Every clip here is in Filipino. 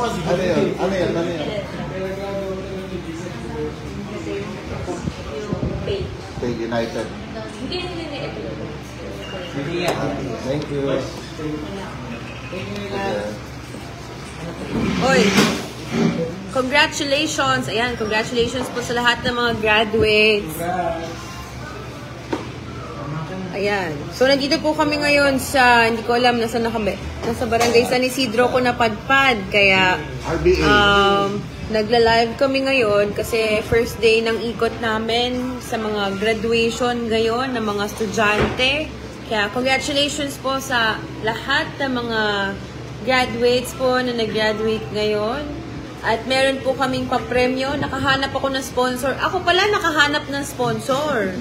Ano yun? Ano yun? Ano yun? Pay United. Thank you. Oy! Congratulations! Ayan, congratulations po sa lahat ng mga graduates. Ayan. So, nandito po kami ngayon sa, hindi ko alam, nasa barangay San Isidro ko napadpad. Kaya, nagla-live kami ngayon kasi first day ng ikot namin sa mga graduation ngayon ng mga estudyante. Kaya, congratulations po sa lahat ng mga graduates po na nag-graduate ngayon. At meron po kaming papremyo. Nakahanap ako ng sponsor. Ako pala nakahanap ng sponsor.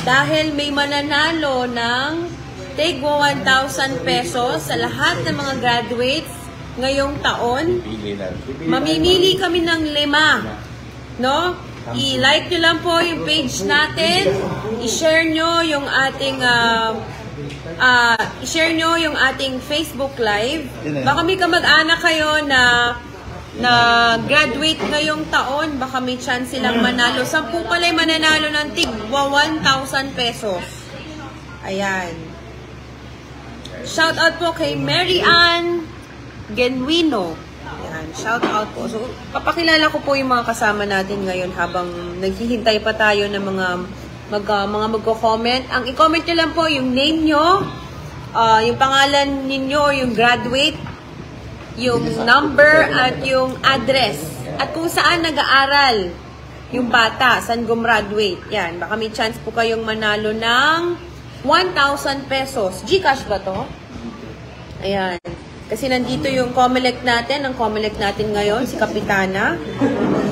Dahil may mananalo ng tigwa 1,000 pesos sa lahat ng mga graduates ngayong taon. Mamimili kami ng 5. No? I-like nyo lang po yung page natin. I-share nyo yung ating i-share nyo yung ating Facebook Live. Baka may kamag-anak kayo na graduate ngayong taon, baka may chance silang manalo. 10 pala'y mananalo ng tigwa 1,000 pesos. Ayan. Shout out po kay Mary Ann Genuino. Ayan, shout out po. So, papakilala ko po yung mga kasama natin ngayon habang naghihintay pa tayo ng mga magko-comment. Ang i-comment nyo lang po yung name nyo, yung pangalan ninyo, yung graduate, yung number at yung address. At kung saan nag-aaral yung bata, saan gumraduate. Yan, baka may chance po kayong manalo ng 1,000 pesos. GCash ba to? Ayan. Kasi nandito yung Comelec natin. Ang Comelec natin ngayon, si Kapitana.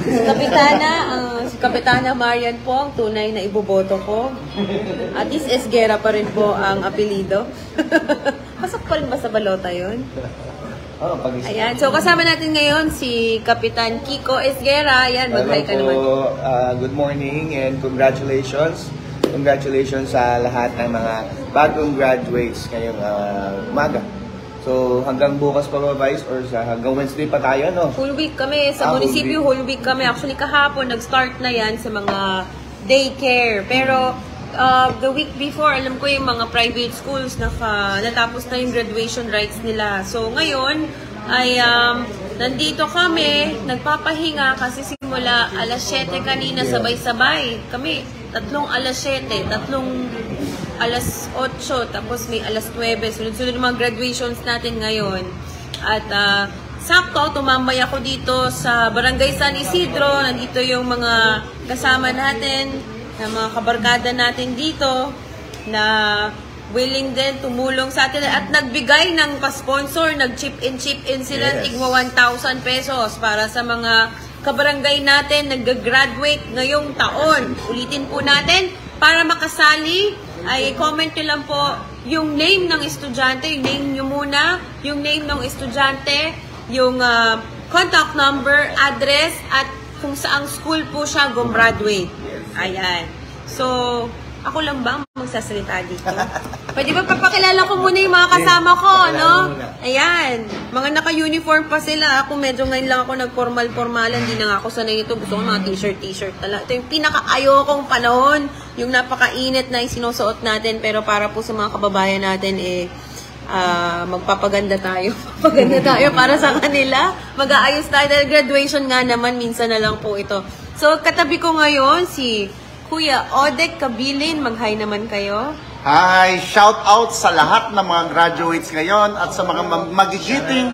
Si Kapitana Marian po, ang tunay na iboboto ko. At is Esguera pa rin po ang apelido. Pasok pa rin ba sa balota yun? Ayan, so kasama natin ngayon si Kapitan Kiko Esguera. Ayan, mag-hi ka naman. Good morning and congratulations. Congratulations sa lahat ng mga bagong graduates ngayong umaga. So hanggang bukas pa ba, Vice? Or hanggang Wednesday pa tayo, no? Whole week kami. Sa munisipyo, whole week kami. Actually, kahapon, nag-start na yan sa mga daycare. Pero the week before, alam ko yung mga private schools natapos na yung graduation rites nila. So ngayon ay nandito kami, nagpapahinga kasi simula alas 7 kanina sabay-sabay. Kami, 3 alas 7, 3 alas 8, tapos may alas 9. Sunod-sunod yung mga graduations natin ngayon. At sakto, tumambay ako dito sa Barangay San Isidro. Nandito yung mga kasama natin, na mga kabarkada natin dito na willing din tumulong sa atin at nagbigay ng pa-sponsor, nag-chip in sila, tigwa 1,000 pesos para sa mga kabarangay natin nag-graduate ngayong taon. Ulitin po natin, para makasali ay comment nyo lang po yung name ng estudyante, yung name nyo muna, yung name ng estudyante, yung contact number, address, at kung saang school po siya gumraduate. Ayan. So, ako lang ba magsasalita dito? Pwede ba papakilala ko muna yung mga kasama ko, no? Ayan. Mga naka-uniform pa sila. Ako medyo ngayon lang ako nag-formal-formalan. Hindi na nga ako sanay ito. Gusto ko mga t-shirt talaga. Ito yung pinaka-ayokong panahon. Yung napaka-init na sinusuot natin. Pero para po sa mga kababayan natin, magpapaganda tayo. Magpapaganda tayo para sa kanila. Mag-aayos tayo. Dahil graduation nga naman, minsan na lang po ito. So, katabi ko ngayon si Kuya Odek Kabilin. Mag-hi naman kayo. Hi! Shout out sa lahat ng mga graduates ngayon at sa mga magigiting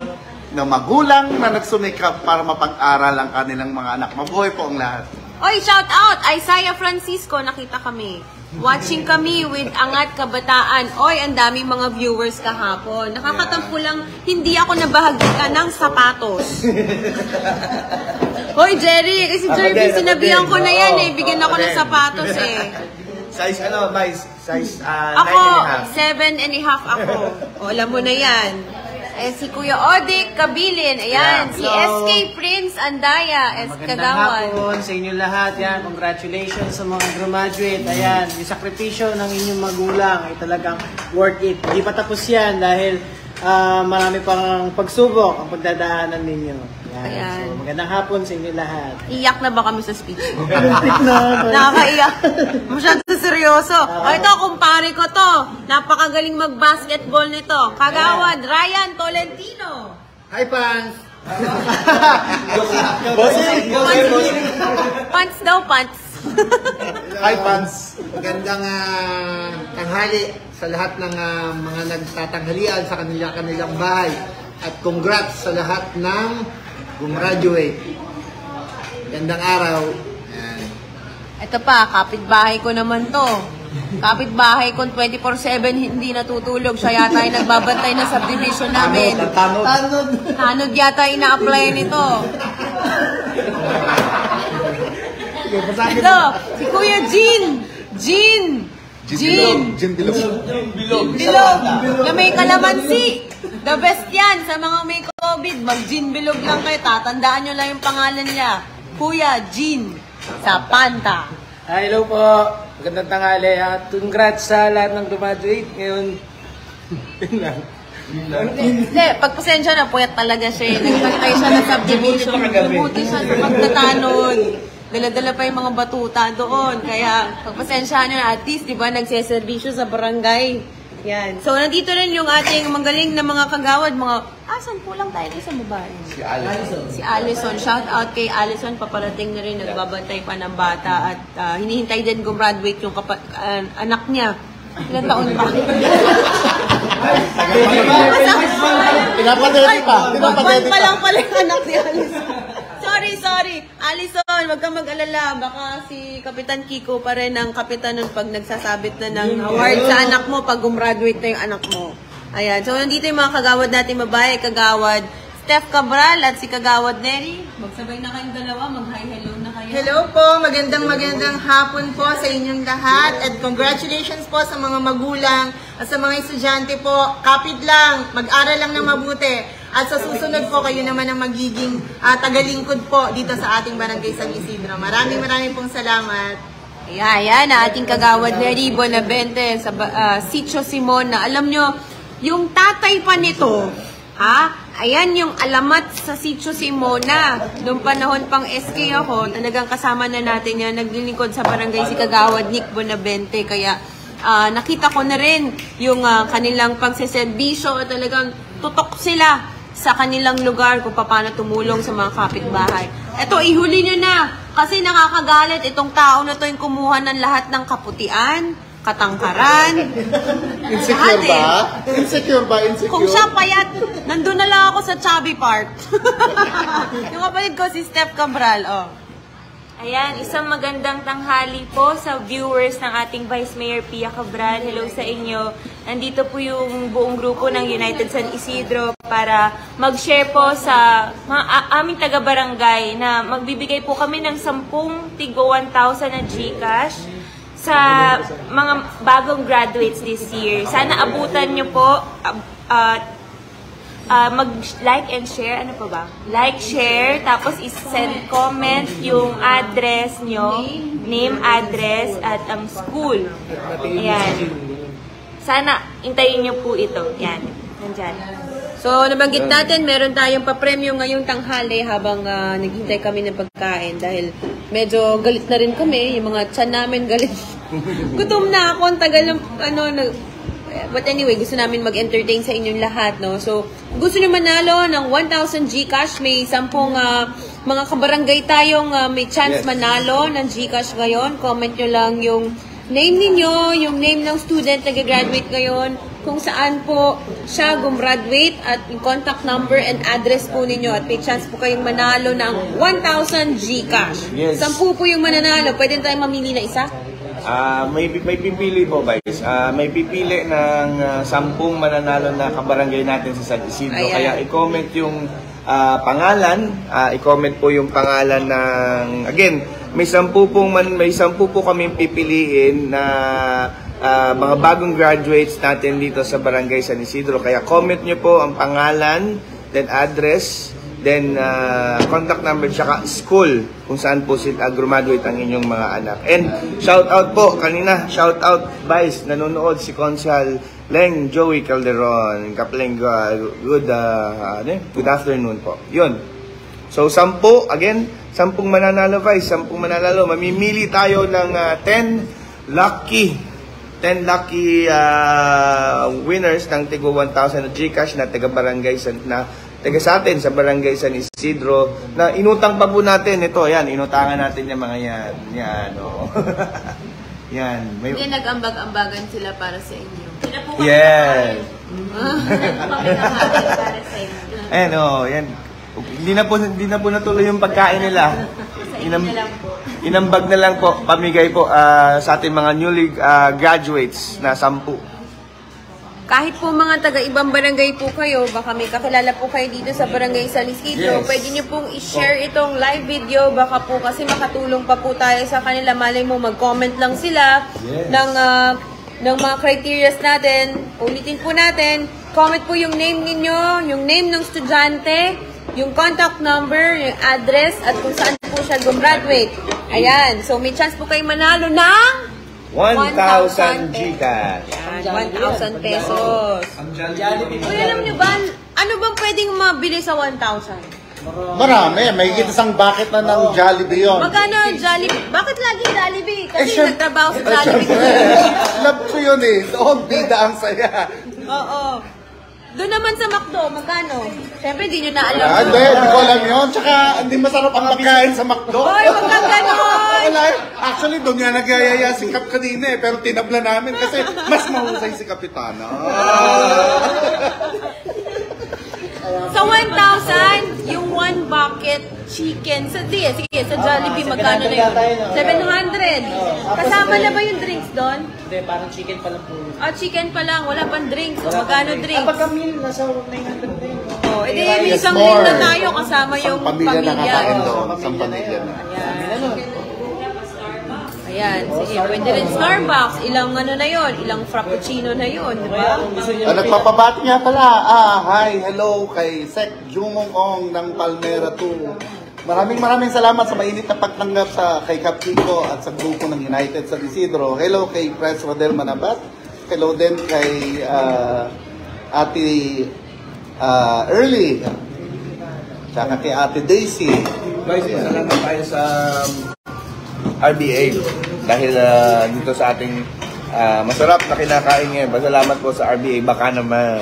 na magulang na nagsumikap para mapag-aral ang kanilang mga anak. Mabuhay po ang lahat. Oy, shout out! Isaiah Francisco, nakita kami. Watching kami with Angat Kabataan. Oy, ang daming mga viewers kahapon. Nakakatampo lang, hindi ako nabahagitan ng sapatos. Hoy, Jerry, kasi Jerry, sinabihan ko na yan eh. Bigyan ako ng sapatos eh. Size ano, Vice? Size ako, 7.5 ako. O, alam mo na yan. Eh, si Kuya Odek Kabilin. Ayan, si SK Prince Andaya. Magandang hapon sa inyo lahat. Yan, congratulations sa mga graduate. Ayan, yung sakripisyo ng inyong magulang ay talagang worth it. Hindi pa tapos yan dahil marami pang pagsubok ang pagdadaanan ninyo. Yan. Ayan. So, magandang hapon sa inyo lahat. Iyak na ba kami sa speech ko? Nakakaiyak. Masyado seryoso. Ito, kumpare ko to. Napakagaling mag-basketball nito. Kagawad, Ryan Tolentino. Hi, Pans! Pants daw, pants. Hi, Pans! Magandang tanghali sa lahat ng mga nagtatanghalian sa kanilang bahay. At congrats sa lahat ng gumraduate. Magandang araw. Ayan. Ito pa, kapitbahay ko naman to. Kapitbahay ko 24/7 hindi natutulog. Siya yata yung nagbabantay na subdivision namin. Tanod yata ina-apply nito. Ito, si Kuya Jean. Jean Bilog. Na may kalamansi. The best yan sa mga may COVID. Mag-Jean Bilog lang kayo. Tatandaan nyo lang yung pangalan niya. Kuya Jean sa Panta. Hello po. Magandang tanghali. Congrats sa lahat ng graduate ngayon. Hindi, pagpasensya na, puyat talaga siya. Nagbantay siya ng subdivision. Buti siya sa pagtatanod. Dala-dala pa yung mga batuta doon. Kaya, pagpasensya nyo na, at least, di ba, nagseservisyo sa barangay. Yan. So, nandito rin yung ating magaling na mga kagawad, asan po lang tayo isang babae? Si Allison. Shout out kay Allison. Paparating na rin, nagbabantay pa ng bata at hinihintay din gumraduate yung anak niya. Ilang taon pa? Pinapatete pa. Magpan pa lang pala yung anak ni Allison. Sorry. Allison, wag kang mag-alala. Baka si Kapitan Kiko pa rin ang kapitan nun pag nagsasabit na ng award sa anak mo pag gumraduate na yung anak mo. Ayan. So, nandito yung mga kagawad natin babae. Kagawad Steph Cabral at si Kagawad Neri. Magsabay na kayong dalawa. Mag-hi hello na kayo. Hello po, magandang hapon po sa inyong lahat at congratulations po sa mga magulang at sa mga estudyante po. Kapit lang, mag-aral lang ng mabuti at sa susunod po kayo naman ang magiging tagalingkod po dito sa ating Barangay San Isidro. Maraming pong salamat. Ayan, na ating Kagawad Neri Bonavente sa Sitio Simon na alam nyo, yung tatay pa nito, ayan yung alamat sa Sitio Simona. Noong panahon pang SK ako, talagang kasama na natin yan. Naglilingkod sa barangay si Kagawad Nick Bonavente. Kaya nakita ko na rin yung kanilang pagseserbisyo at talagang tutok sila sa kanilang lugar kung paano tumulong sa mga kapitbahay. Eto, ihuli nyo na. Kasi nakakagalit itong tao na to yung kumuha ng lahat ng kaputian, katangkaran. Insecure ba? Insecure ba? Kung siya payat, nandun na lang ako sa chubby part. Yung kapatid ko si Steph Cabral, Ayan, isang magandang tanghali po sa viewers ng ating Vice Mayor Pia Cabral. Hello sa inyo. Nandito po yung buong grupo ng United San Isidro para mag-share po sa mga aming taga-barangay na magbibigay po kami ng 10 tig 1,000 na GCash sa mga bagong graduates this year. Sana abutan nyo po mag-like and share. Ano pa ba? Like, share, tapos is-send comment yung address nyo, name, address, at school. Ayan. Sana intayin nyo po ito. Yan. Nandyan. So, nabanggit natin, meron tayong papremyo ngayong tanghali habang naghintay kami ng pagkain dahil medyo galit na rin kami. Yung mga tiyan namin galit. Gutom na ako. Ang tagal ng but anyway, gusto namin mag-entertain sa inyong lahat, no? So, gusto nyo manalo ng 1,000 GCash, may 10 mga kabarangay tayong may chance manalo ng GCash ngayon. Comment nyo lang yung name ninyo, yung name ng student na gagraduate ngayon, kung saan po siya gumraduate at yung contact number and address po ninyo at may chance po kayong manalo ng 1,000 GCash. Yes. 10 po yung mananalo. Pwede tayong mamili na isa? May pipili po, guys. May pipili ng 10 mananalo na kabarangay natin sa San Isidro. Ayan. Kaya i-comment yung pangalan, i-comment po yung pangalan ng, again, may 10 po kami pipiliin na mga bagong graduates natin dito sa Barangay San Isidro. Kaya comment nyo po ang pangalan, then address, then contact number, tsaka school kung saan po graduate ang inyong mga anak. And shout out po kanina, shout out Vice, nanonood si Consal Leng Joey Calderon. Kapleng, good afternoon po. Yun. So 10, again, 10 mananalo guys, 10 mananalo. Mamimili tayo ng 10 lucky winners ng tigo 1,000 na GCash na taga-barangay taga sa atin sa Barangay San Isidro na inutang pa po natin. Ito, yan, inutangan natin yung mga yan. Yan, oh. Yan. Hindi, nag-ambag-ambagan sila para sa inyo. Yes. Para sa inyo. Ayan, oh, yan. Hindi na po natuloy yung pagkain nila. Inambag na lang po, pamigay po sa ating mga newly graduates na 10. Kahit po mga taga-ibang barangay po kayo, baka may kakilala po kayo dito sa Barangay San Isidro, Yes. pwede nyo pong i-share itong live video, baka po kasi makatulong pa po tayo sa kanila. Malay mo, mag-comment lang sila ng mga criterias natin. Ulitin po natin, comment po yung name ninyo, yung name ng estudyante, yung contact number, yung address, at kung saan po siya gumraduate. Ayan, so may chance po kayo manalo ng 1,000 GCash. 1,000 pesos. Uy, alam nyo ba, ano bang pwedeng mabili sa 1,000? Marami. May isang bucket na ng Jollibee yun. Magkano Jollibee? Bakit lagi Jollibee? Kasi syempre- nagtrabaho sa Jollibee. Love ko yun eh. Doon, bida ang saya. Oo. Doon naman sa McDo, magkano? Siyempre, di nyo na alam. Hindi ko alam yun. Tsaka, hindi masarap ang pagkain sa McDo. Hoy, wag kang ganon! Wala. Actually, doon nga nagyayaya si Kap kanina eh. Pero tinabla namin kasi mas mahusay si Kapitana. Sa 1,000, yung 1 bucket chicken. Sige, sa Jollibee, magkano na yun? 700. Kasama na ba yung drinks doon? Hindi, parang chicken pa lang po. Chicken pa lang, wala pang drinks. O, magkano drinks? Pagka meal, nasa 900 din. Oh, edi may Yes, isang more. meal na tayo kasama yung Isang pamilya na kakain Oh. doon. Isang pamilya na. Ayan, sige, pwede rin Starbucks. Ilang ano na yon, ilang frappuccino na yon, di ba? Nagpapabati nga pala. Hi, hello kay Sek Jumong Ong ng Palmera 2. Maraming salamat sa mainit na pagtanggap kay Kap Kiko at sa grupo ng United San Isidro. Hello kay Pres Rodel Manabat. Hello din kay Ate Early. Tsaka kay Ate Daisy. Guys, salamat tayo sa RBA dahil dito sa ating masarap na kinakain ngayon. Salamat po sa RBA, baka naman.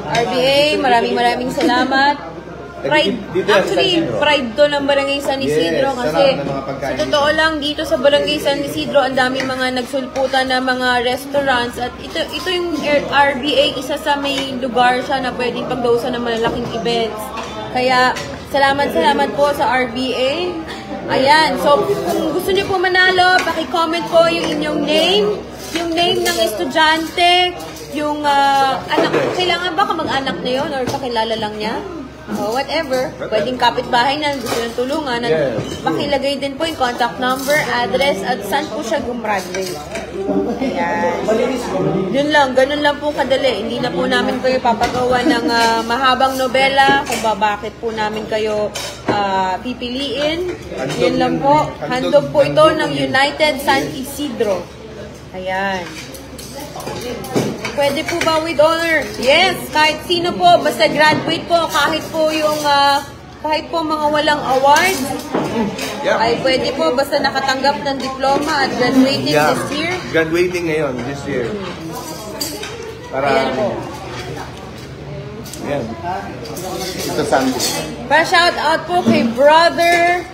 RBA, maraming salamat. Pride, Dito yan, actually, San Isidro. pride to ng Barangay San Isidro Yes, kasi sarap ng mga pagkain sa totoo lang dito sa Barangay San Isidro ang daming mga nagsulputan na mga restaurants at ito yung RBA, isa sa may lugar siya na pwedeng pagdausan ng malalaking events. Kaya salamat po sa RBA. Ayan, so kung gusto niyo po manalo, paki-comment po yung inyong name ng estudyante, yung anak, kailangan ba kamag-anak na yun or kakilala lang niya? O whatever, pwedeng kapitbahay na gusto ng tulungan. Yes. Pakilagay din po yung contact number, address, at saan po siya gumraduate. Ayan. Yun lang, ganun lang po kadali. Hindi na po namin kayo papagawa ng mahabang nobela kung bakit po namin kayo pipiliin. Yun lang po. Handog po ito ng United San Isidro. Ayan. Pwede po ba with honor? Yes, kahit sino po, basta graduate po, kahit po mga walang award, ay pwede po, basta nakatanggap ng diploma at graduating this year. Graduating ngayon, this year. Para, Ayan po. Ayan. Ito Sandy. Para shout out po kay brother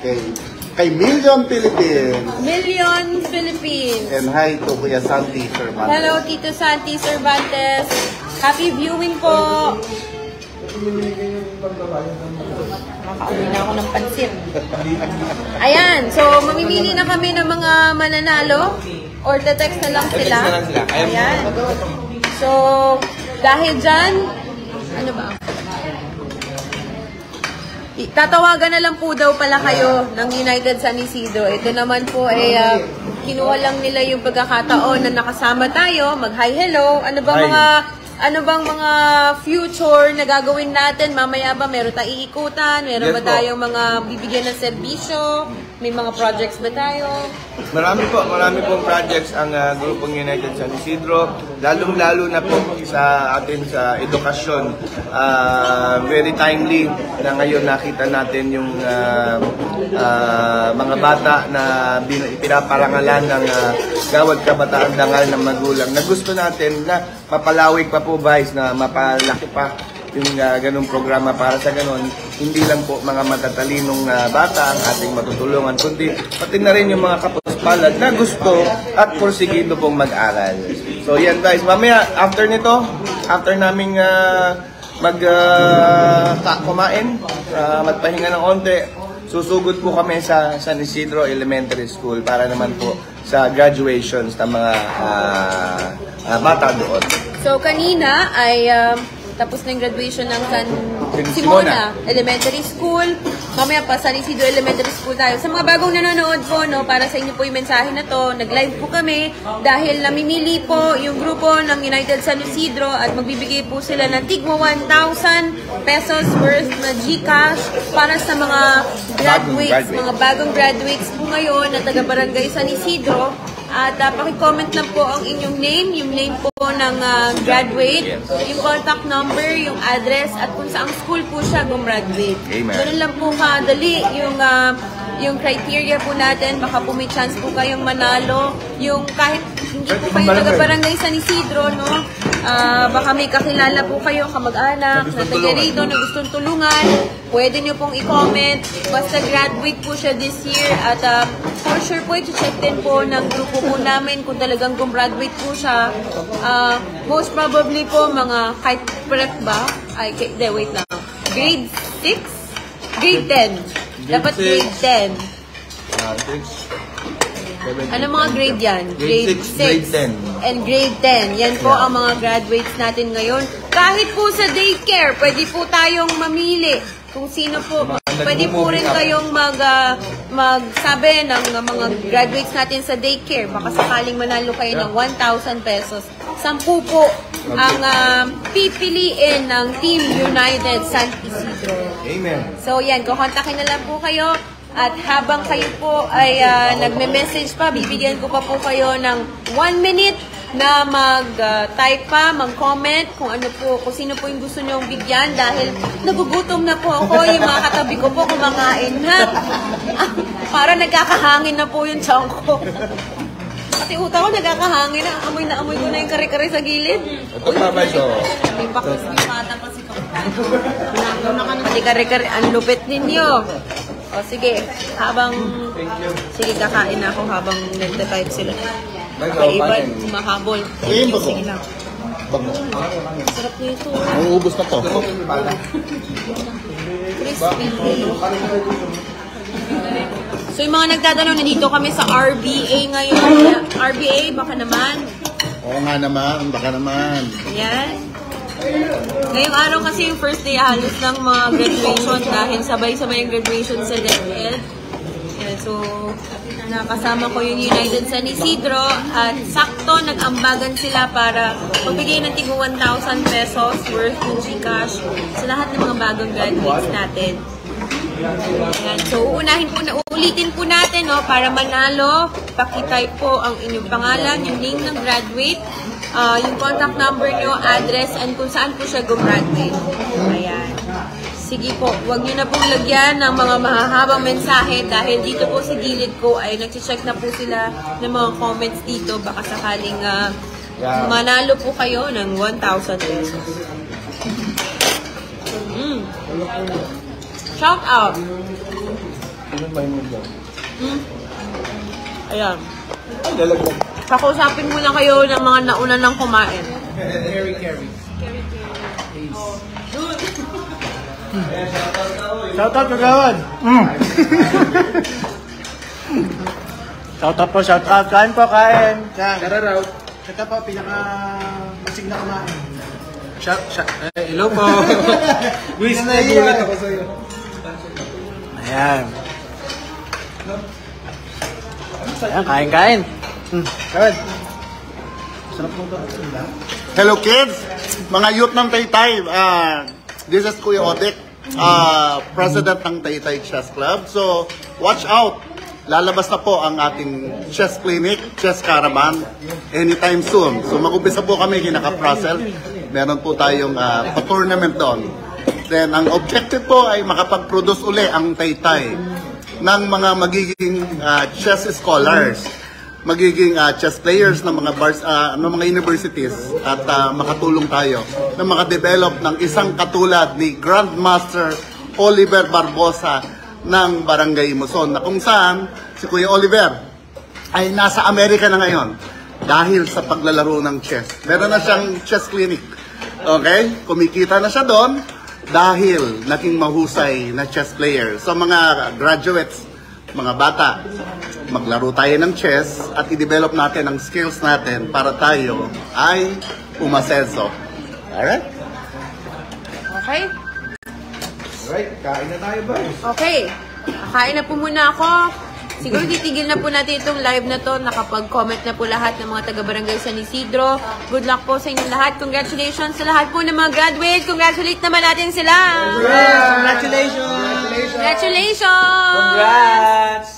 Kay Million Philippines. Million Philippines. And hi to Kuya Sandy Cervantes. Hello, Tito Santi Cervantes. Happy viewing po. Nakauwi na ako ng pansit. Ayan, so mamimili na kami ng mga mananalo or text na lang sila. Text na lang sila. Ayan. So, dahil dyan, ano ba? Tatawagan na lang po daw pala kayo ng United San Isidro. Ito naman po ay kinuha lang nila yung pagkakataon na nakasama tayo, mag-hi hello. Ano bang mga future na gagawin natin? Mamaya ba meron tayong iikutan? Meron Yes ba po. tayong mga bibigyan ng serbisyo? May mga projects ba tayo? Marami pong projects ang grupong United San Isidro, lalong-lalo na po sa atin sa edukasyon. Very timely na ngayon nakita natin yung mga bata na pinaparangalan ng Gawad Kabataan Dangal ng magulang, na gusto natin na mapalawig pa po, Vice, na mapalaki pa yung ganung programa para sa ganun, hindi lang po mga matatalinong bata ang ating matutulungan, kundi pati na rin yung mga kapuspalad na gusto at porsigido pong mag-aral. So yan, guys, mamaya after nito, after naming kumain, magpahinga ng onte, susugod po kami sa San Isidro Elementary School para naman po sa graduations ng mga bata doon. So kanina ay tapos na yung graduation ng San Simona Elementary School. Mamaya pa, San Isidro Elementary School tayo. Sa mga bagong nanonood po, no, para sa inyo po yung mensahe na to, nag-live po kami dahil namimili po yung grupo ng United San Isidro at magbibigay po sila ng tigmo 1,000 pesos worth na GCash para sa mga graduates, mga bagong graduates po ngayon na taga-barangay San Isidro. At paki-comment lang po ang inyong name, yung name po ng graduate, yung contact number, yung address, at kung saang school po siya gumraduate. Ganun lang po kadali yung criteria po natin. Baka po may chance po kayong manalo. Yung kahit hindi po kayo taga-barangay San Isidro, no? Baka may kakilala po kayo, kamag-anak, na taga-rito, na gustong tulungan. Pwede nyo pong i-comment. Basta graduate po siya this year. At for sure po, i-check din po ng grupo po namin kung talagang gumraduate po siya. Most probably po, mga kahit prep ba? Ay, wait lang. Grade 6? Grade 10. Dapat grade 10. Ano mga grade yan? Grade 6 grade 10. and grade 10. Yan po ang mga graduates natin ngayon. Kahit po sa daycare, pwede po tayong mamili kung sino po. Pwede po rin kayong magsabi ng mga graduates natin sa daycare. Baka sakaling manalo kayo ng 1,000 pesos. 10 po ang pipiliin ng Team United San Isidro. Amen. So yan, kukontakin na lang po kayo. At habang kayo po ay nagme-message pa, bibigyan ko pa po kayo ng 1 minute na mag-type pa, mag-comment kung ano po, kung sino po yung gusto nyong bigyan dahil nagugutom na po ako, yung mga katabi ko po kumakain na. Para nagkakahangin na po yung tiyan ko. Pati uta ko nagkakahangin na, amoy ko na yung kare-kare sa gilid. Ito pa ba ito? May baklas yung mata pa si Kapag. Pati kare-kare, ang lupit ninyo. O sige, sige kakain na ako habang nagta-type sila. Iba, mahabol. Sige lang. Sarap nito. Nauubos na to. Crispy. So yung mga nagtatanong, nandito kami sa RBA ngayon. RBA, baka naman. Oo nga naman, baka naman. Yan. Ngayong araw kasi yung first day halos ng mga graduation dahil sabay-sabay ang graduation sa DepEd. Yeah, so, nakasama ko yung United San Isidro at sakto nag-ambagan sila para magbigay ng tigong 1,000 pesos worth ng GCash sa lahat ng mga bagong graduates natin. Ayan. So, uulitin po natin, no, para manalo, pakitype po ang inyong pangalan, yung name ng graduate, yung contact number nyo, address, and kung saan po siya gumraduate. Ayan. Sige po, huwag nyo na pong lagyan ng mga mahahabang mensahe dahil dito po sa gilid ko ay nag-check na po sila ng mga comments dito. Baka sakaling manalo po kayo ng 1,000 pesos. Shout out! Ayan. Kakausapin muna kayo ng mga nauna nang kumain. Carry. Shout out, kagawad! Shout out po, shout out. Kain po, kain. Tara raw. Ito po, pinaka-masig na kumain. Hello po. Luis, nagulat ako sa'yo. Ayan. Ayan, kain. Kawad. Sarap mo ito. Hello kids, mga youth ng Taytay. This is Kuya Odek, President ng Taytay Chess Club. So, watch out lalabas na po ang ating chess clinic, chess caravan, anytime soon. So mag-umpisa po kami kinaka-Prasel. Meron po tayong pa-tournament doon. Then ang objective po ay makapag-produce uli ang Taytay ng mga magiging chess scholars, magiging chess players ng mga bars, ng mga universities, at makatulong tayo na makadevelop ng isang katulad ni Grandmaster Oliver Barbosa ng Barangay Muson, na kung saan si Kuya Oliver ay nasa Amerika na ngayon dahil sa paglalaro ng chess. Meron na siyang chess clinic. Okay? Kumikita na siya doon dahil naging mahusay na chess player. So mga graduates, mga bata, maglaro tayo ng chess at i-develop natin ang skills natin para tayo ay umasenso. Alright? Okay? Alright, kain na tayo, boys. Okay. Kain na po muna ako. Siguro titigil na po natin itong live na to. Nakapag-comment na po lahat ng mga taga-barangay San Isidro. Good luck po sa inyong lahat. Congratulations sa lahat po ng mga graduates. Congratulate naman natin sila. Congratulations! Congratulations! Congrats!